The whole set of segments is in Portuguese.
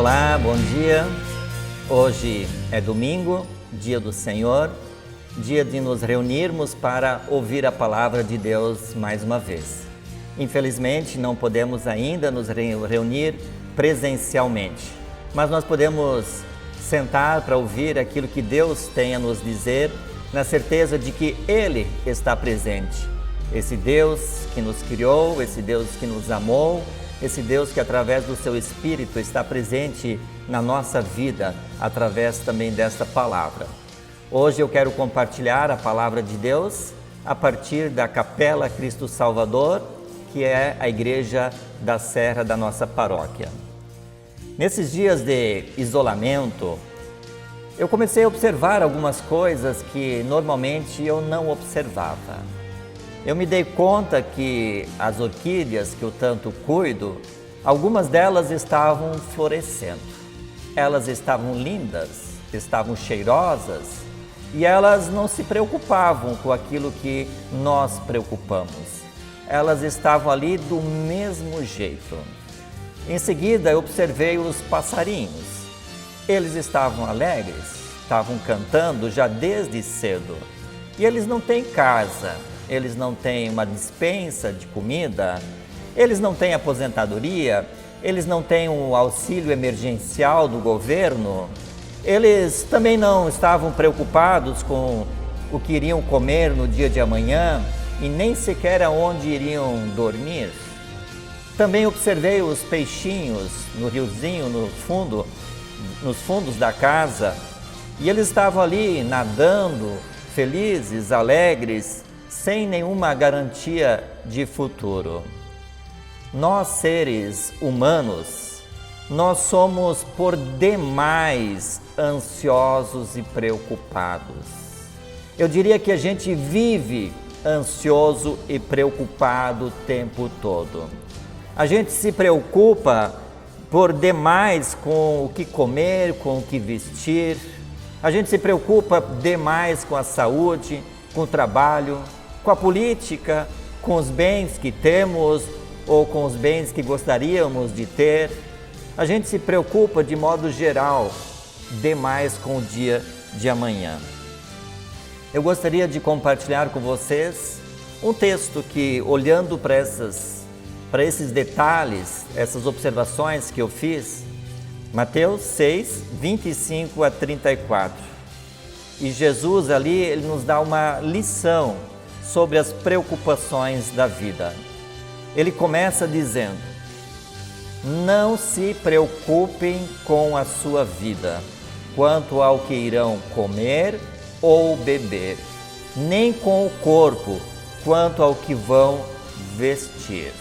Olá, bom dia. Hoje é domingo, dia do Senhor, dia de nos reunirmos para ouvir a palavra de Deus mais uma vez. Infelizmente, não podemos ainda nos reunir presencialmente, mas nós podemos sentar para ouvir aquilo que Deus tem a nos dizer, na certeza de que Ele está presente. Esse Deus que nos criou, esse Deus que nos amou, esse Deus que através do seu Espírito está presente na nossa vida, através também desta palavra. Hoje eu quero compartilhar a palavra de Deus a partir da Capela Cristo Salvador, que é a igreja da Serra da nossa paróquia. Nesses dias de isolamento, eu comecei a observar algumas coisas que normalmente eu não observava. Eu me dei conta que as orquídeas que eu tanto cuido, algumas delas estavam florescendo. Elas estavam lindas, estavam cheirosas e elas não se preocupavam com aquilo que nós preocupamos. Elas estavam ali do mesmo jeito. Em seguida, eu observei os passarinhos. Eles estavam alegres, estavam cantando já desde cedo. E eles não têm casa. Eles não têm uma despensa de comida, eles não têm aposentadoria, eles não têm um auxílio emergencial do governo, eles também não estavam preocupados com o que iriam comer no dia de amanhã e nem sequer aonde iriam dormir. Também observei os peixinhos no riozinho, nos fundos da casa, e eles estavam ali nadando, felizes, alegres, sem nenhuma garantia de futuro. Nós, seres humanos, nós somos por demais ansiosos e preocupados. Eu diria que a gente vive ansioso e preocupado o tempo todo. A gente se preocupa por demais com o que comer, com o que vestir. A gente se preocupa demais com a saúde, com o trabalho, com a política, com os bens que temos ou com os bens que gostaríamos de ter. A gente se preocupa de modo geral demais com o dia de amanhã. Eu gostaria de compartilhar com vocês um texto que, olhando para esses detalhes, essas observações que eu fiz, Mateus 6, 25 a 34. E Jesus ali, ele nos dá uma lição sobre as preocupações da vida. Ele começa dizendo: não se preocupem com a sua vida, quanto ao que irão comer ou beber, nem com o corpo, quanto ao que vão vestir.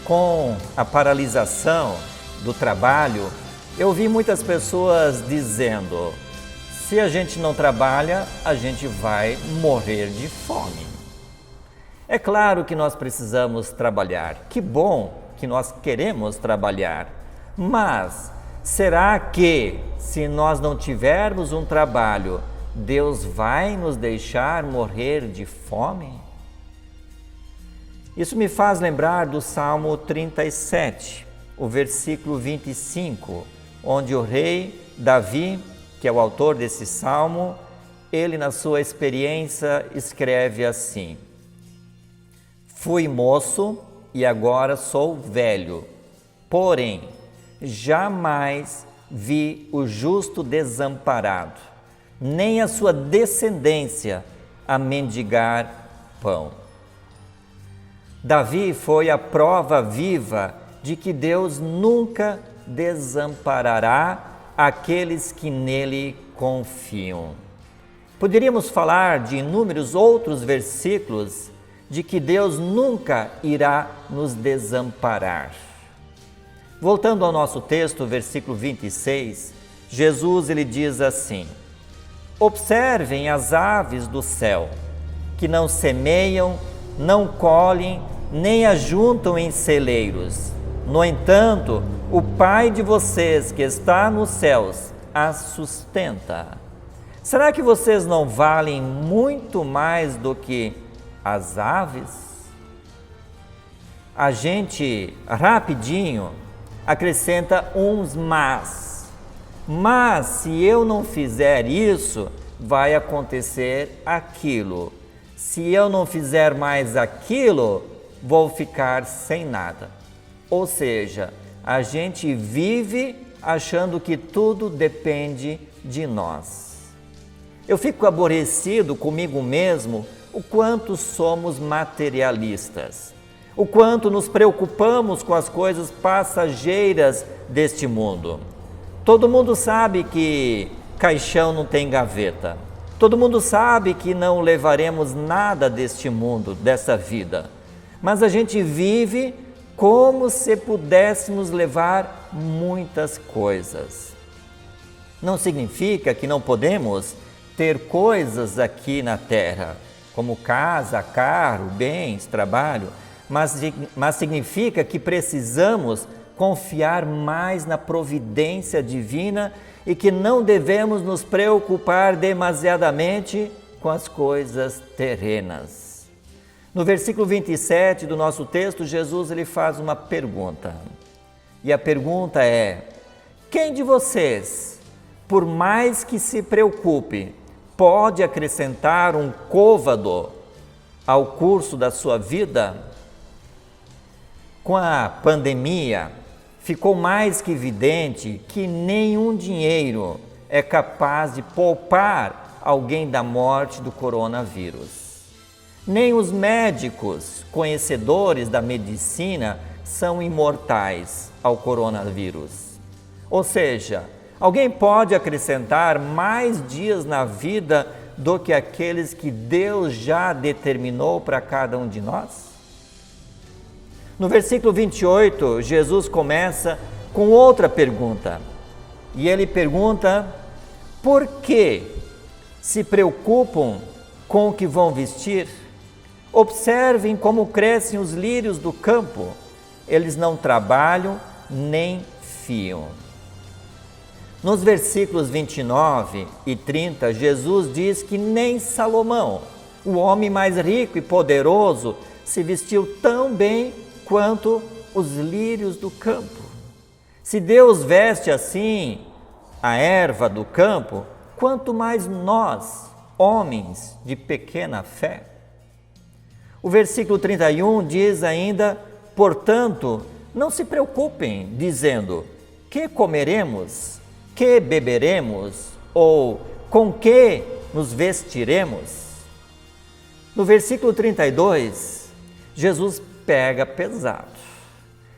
Com a paralisação do trabalho, eu vi muitas pessoas dizendo: se a gente não trabalha, a gente vai morrer de fome. É claro que nós precisamos trabalhar. Que bom que nós queremos trabalhar. Mas será que, se nós não tivermos um trabalho, Deus vai nos deixar morrer de fome? Isso me faz lembrar do Salmo 37, o versículo 25, onde o rei Davi, que é o autor desse salmo, ele na sua experiência escreve assim: fui moço e agora sou velho, porém jamais vi o justo desamparado, nem a sua descendência a mendigar pão. Davi foi a prova viva de que Deus nunca desamparará aqueles que nele confiam. Poderíamos falar de inúmeros outros versículos de que Deus nunca irá nos desamparar. Voltando ao nosso texto, versículo 26, Jesus ele diz assim: observem as aves do céu, que não semeiam, não colhem, nem ajuntam em celeiros. No entanto, o Pai de vocês que está nos céus as sustenta. Será que vocês não valem muito mais do que as aves? A gente, rapidinho, acrescenta uns mas. Mas se eu não fizer isso, vai acontecer aquilo. Se eu não fizer mais aquilo, vou ficar sem nada. Ou seja, a gente vive achando que tudo depende de nós. Eu fico aborrecido comigo mesmo o quanto somos materialistas, o quanto nos preocupamos com as coisas passageiras deste mundo. Todo mundo sabe que caixão não tem gaveta. Todo mundo sabe que não levaremos nada deste mundo, dessa vida. Mas a gente vive como se pudéssemos levar muitas coisas. Não significa que não podemos ter coisas aqui na terra, como casa, carro, bens, trabalho, mas significa que precisamos confiar mais na providência divina e que não devemos nos preocupar demasiadamente com as coisas terrenas. No versículo 27 do nosso texto, Jesus ele faz uma pergunta. E a pergunta é: quem de vocês, por mais que se preocupe, pode acrescentar um côvado ao curso da sua vida? Com a pandemia, ficou mais que evidente que nenhum dinheiro é capaz de poupar alguém da morte do coronavírus. Nem os médicos, conhecedores da medicina, são imortais ao coronavírus. Ou seja, alguém pode acrescentar mais dias na vida do que aqueles que Deus já determinou para cada um de nós? No versículo 28, Jesus começa com outra pergunta. E ele pergunta: por que se preocupam com o que vão vestir? Observem como crescem os lírios do campo. Eles não trabalham nem fiam. Nos versículos 29 e 30, Jesus diz que nem Salomão, o homem mais rico e poderoso, se vestiu tão bem quanto os lírios do campo. Se Deus veste assim a erva do campo, quanto mais nós, homens de pequena fé. O versículo 31 diz ainda: portanto, não se preocupem, dizendo: que comeremos, que beberemos, ou com que nos vestiremos? No versículo 32, Jesus pega pesado,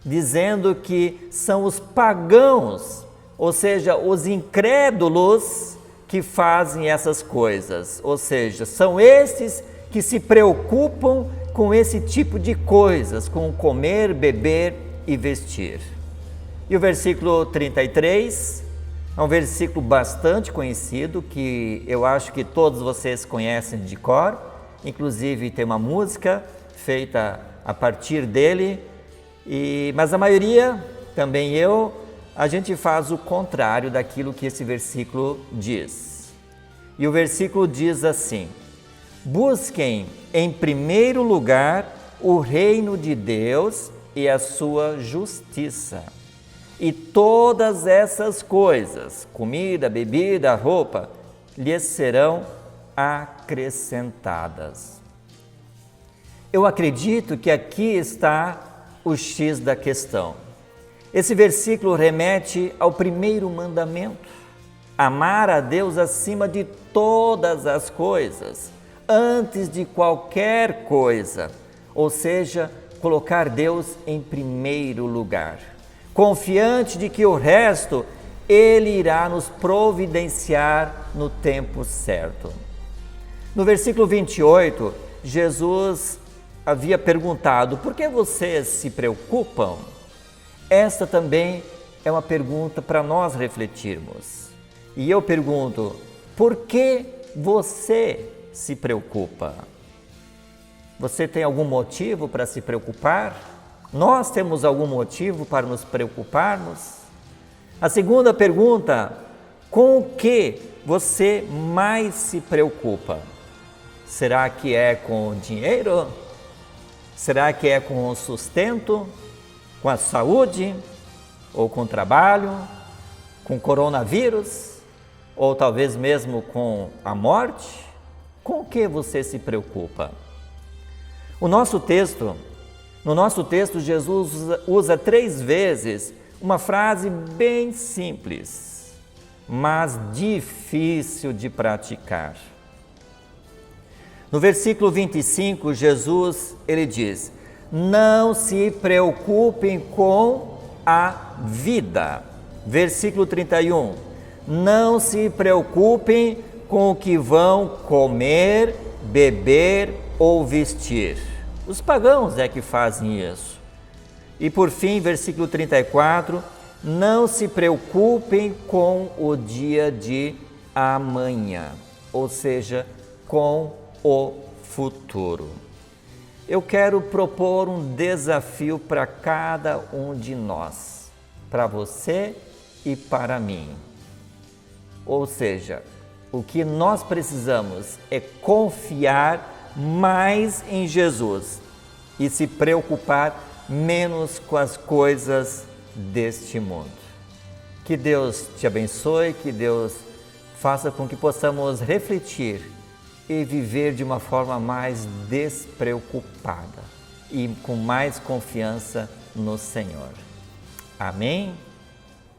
dizendo que são os pagãos, ou seja, os incrédulos, que fazem essas coisas. Ou seja, são esses que se preocupam com esse tipo de coisas, com comer, beber e vestir. E o versículo 33 é um versículo bastante conhecido, que eu acho que todos vocês conhecem de cor, inclusive tem uma música feita a partir dele, mas a maioria, também eu, a gente faz o contrário daquilo que esse versículo diz. E o versículo diz assim: busquem em primeiro lugar o reino de Deus e a sua justiça, e todas essas coisas, comida, bebida, roupa, lhes serão acrescentadas. Eu acredito que aqui está o X da questão. Esse versículo remete ao primeiro mandamento: amar a Deus acima de todas as coisas, antes de qualquer coisa, ou seja, colocar Deus em primeiro lugar, confiante de que o resto Ele irá nos providenciar no tempo certo. No versículo 28, Jesus havia perguntado: por que vocês se preocupam? Esta também é uma pergunta para nós refletirmos. E eu pergunto: por que você se preocupa? Você tem algum motivo para se preocupar? Nós temos algum motivo para nos preocuparmos? A segunda pergunta: com o que você mais se preocupa? Será que é com o dinheiro? Será que é com o sustento? Com a saúde? ou com trabalho, com coronavírus, ou talvez mesmo com a morte? Com o que você se preocupa? No nosso texto, Jesus usa 3 vezes uma frase bem simples, mas difícil de praticar. No versículo 25, ele diz: não se preocupem com a vida. Versículo 31, não se preocupem com o que vão comer, beber ou vestir. Os pagãos é que fazem isso. E por fim, versículo 34, não se preocupem com o dia de amanhã, ou seja, com o futuro. Eu quero propor um desafio para cada um de nós, para você e para mim. Ou seja, o que nós precisamos é confiar mais em Jesus e se preocupar menos com as coisas deste mundo. Que Deus te abençoe, que Deus faça com que possamos refletir e viver de uma forma mais despreocupada e com mais confiança no Senhor. Amém?